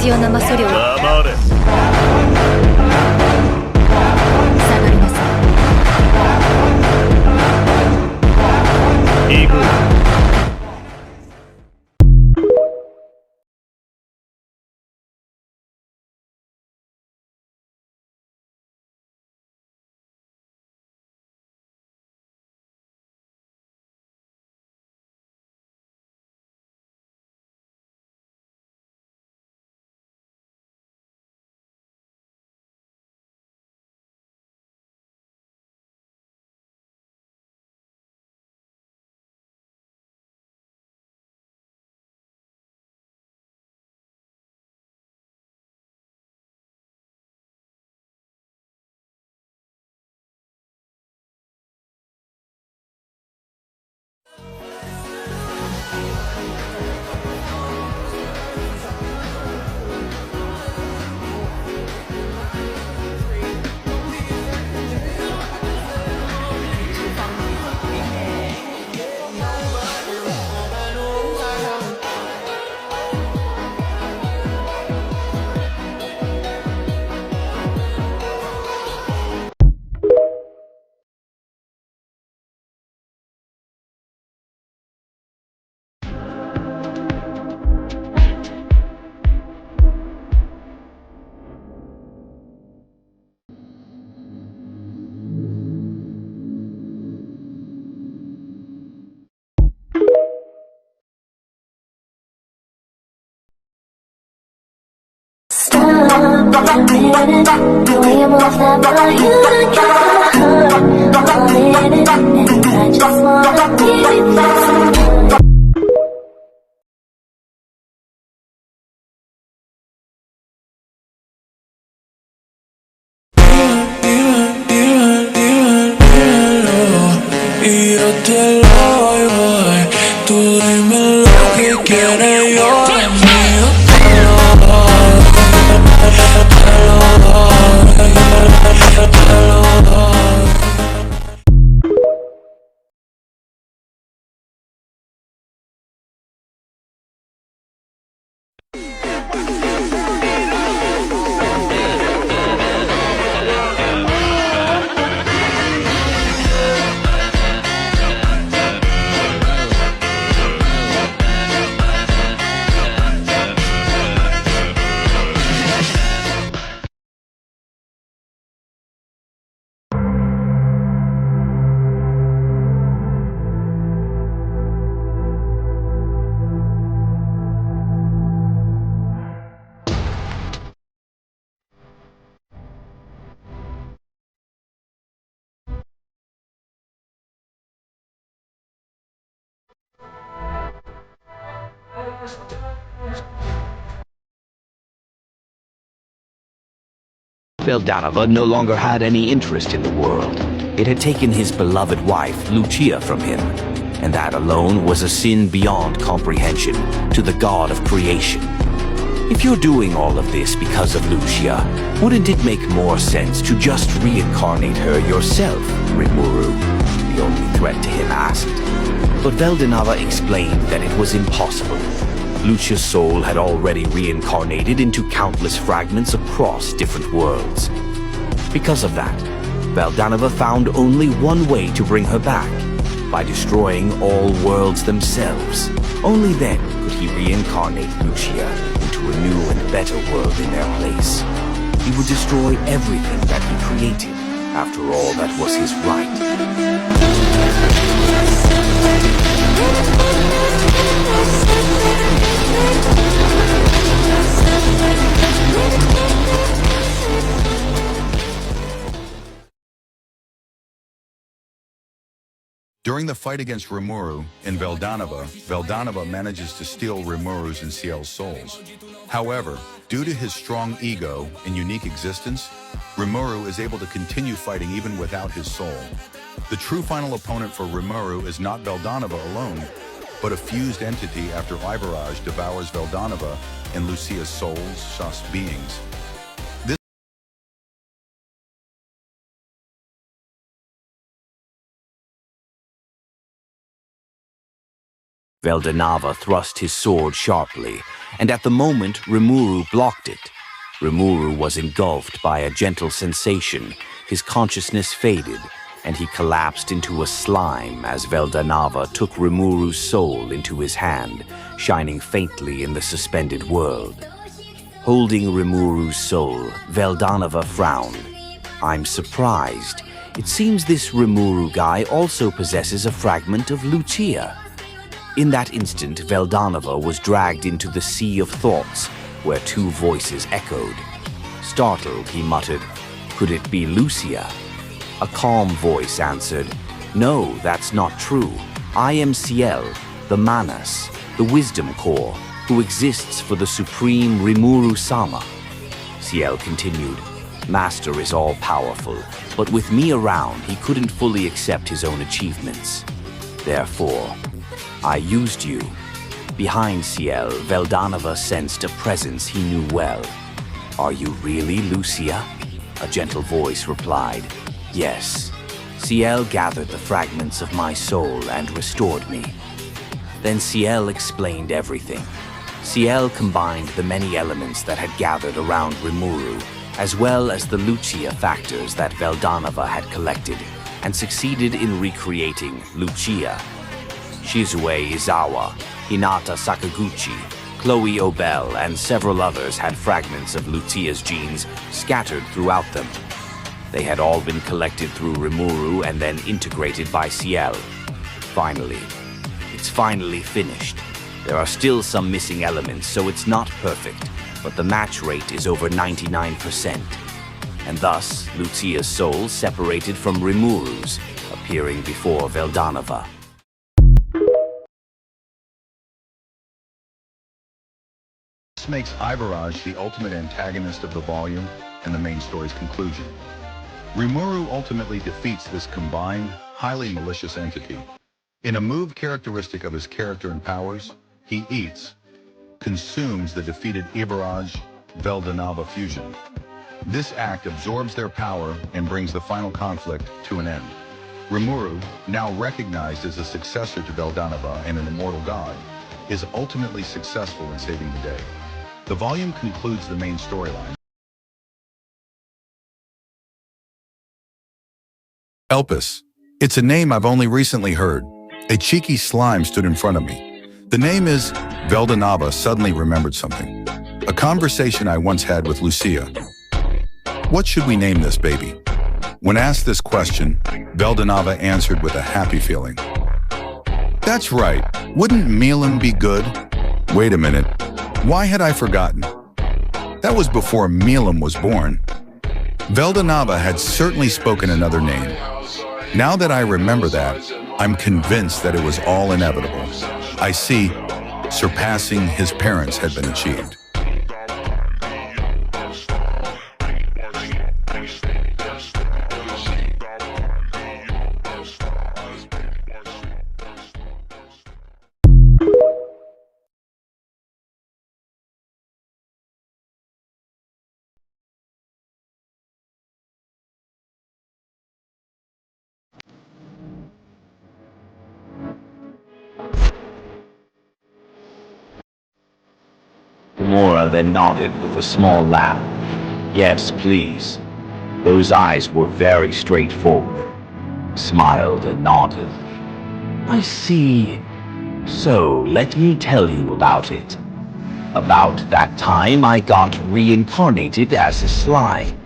血を生そりを黙れ。下がりなさい。行く。Y yo te lo doy, tú dime lo que quieres, yo de mío te lo doy, te lo doy, te lo doy. Veldanava no longer had any interest in the world. It had taken his beloved wife, Lucia, from him, and that alone was a sin beyond comprehension to the god of creation. If you're doing all of this because of Lucia, wouldn't it make more sense to just reincarnate her yourself, Rimuru? The only threat to him asked. But Veldanava explained that it was impossible. Lucia's soul had already reincarnated into countless fragments across different worlds. Because of that, Veldanava found only one way to bring her back, by destroying all worlds themselves. Only then could he reincarnate Lucia into a new and better world in their place. He would destroy everything that he created. After all, that was his right. During the fight against Rimuru in Veldanava, Veldanava manages to steal Rimuru's and Ciel's souls. However, due to his strong ego and unique existence, Rimuru is able to continue fighting even without his soul. The true final opponent for Rimuru is not Veldanava alone, but a fused entity after Ibaraj devours Veldanava and Lucia's souls, beings. Veldanava thrust his sword sharply, and at the moment Rimuru blocked it. Rimuru was engulfed by a gentle sensation. His consciousness faded, and he collapsed into a slime as Veldanava took Rimuru's soul into his hand, shining faintly in the suspended world. Holding Rimuru's soul, Veldanava frowned. "I'm surprised. It seems this Rimuru guy also possesses a fragment of Lucia." In that instant, Veldanava was dragged into the sea of thoughts, where two voices echoed. Startled, he muttered, "Could it be Lucia?" A calm voice answered, "No, that's not true. I am Ciel, the Manas, the wisdom core, who exists for the supreme Rimuru-sama." Ciel continued, "Master is all-powerful, but with me around, he couldn't fully accept his own achievements. Therefore, I used you." Behind Ciel, Veldanava sensed a presence he knew well. "Are you really Lucia?" A gentle voice replied, "Yes." Ciel gathered the fragments of my soul and restored me. Then Ciel explained everything. Ciel combined the many elements that had gathered around Rimuru, as well as the Lucia factors that Veldanava had collected, and succeeded in recreating Lucia. Shizue Izawa, Hinata Sakaguchi, Chloe Obel, and several others had fragments of Lucia's genes scattered throughout them. They had all been collected through Rimuru and then integrated by Ciel. Finally, it's finally finished. There are still some missing elements, so it's not perfect, but the match rate is over 99%. And thus, Lucia's soul separated from Rimuru's, appearing before Veldanava. This makes Ibaraj the ultimate antagonist of the volume and the main story's conclusion. Rimuru ultimately defeats this combined, highly malicious entity. In a move characteristic of his character and powers, he consumes the defeated Ibaraj-Veldanava fusion. This act absorbs their power and brings the final conflict to an end. Rimuru, now recognized as a successor to Veldanava and an immortal god, is ultimately successful in saving the day. The volume concludes the main storyline. Elpis. It's a name I've only recently heard. A cheeky slime stood in front of me. The name is Veldanava suddenly remembered something. A conversation I once had with Lucia. "What should we name this baby?" When asked this question, Veldanava answered with a happy feeling. "That's right. Wouldn't Milim be good?" Wait a minute. Why had I forgotten? That was before Milim was born. Veldanava had certainly spoken another name. Now that I remember that, I'm convinced that it was all inevitable. I see, surpassing his parents had been achieved. Gamora then nodded with a small laugh. "Yes, please." Those eyes were very straightforward. Smiled and nodded. "I see. So, let me tell you about it. About that time I got reincarnated as a slime.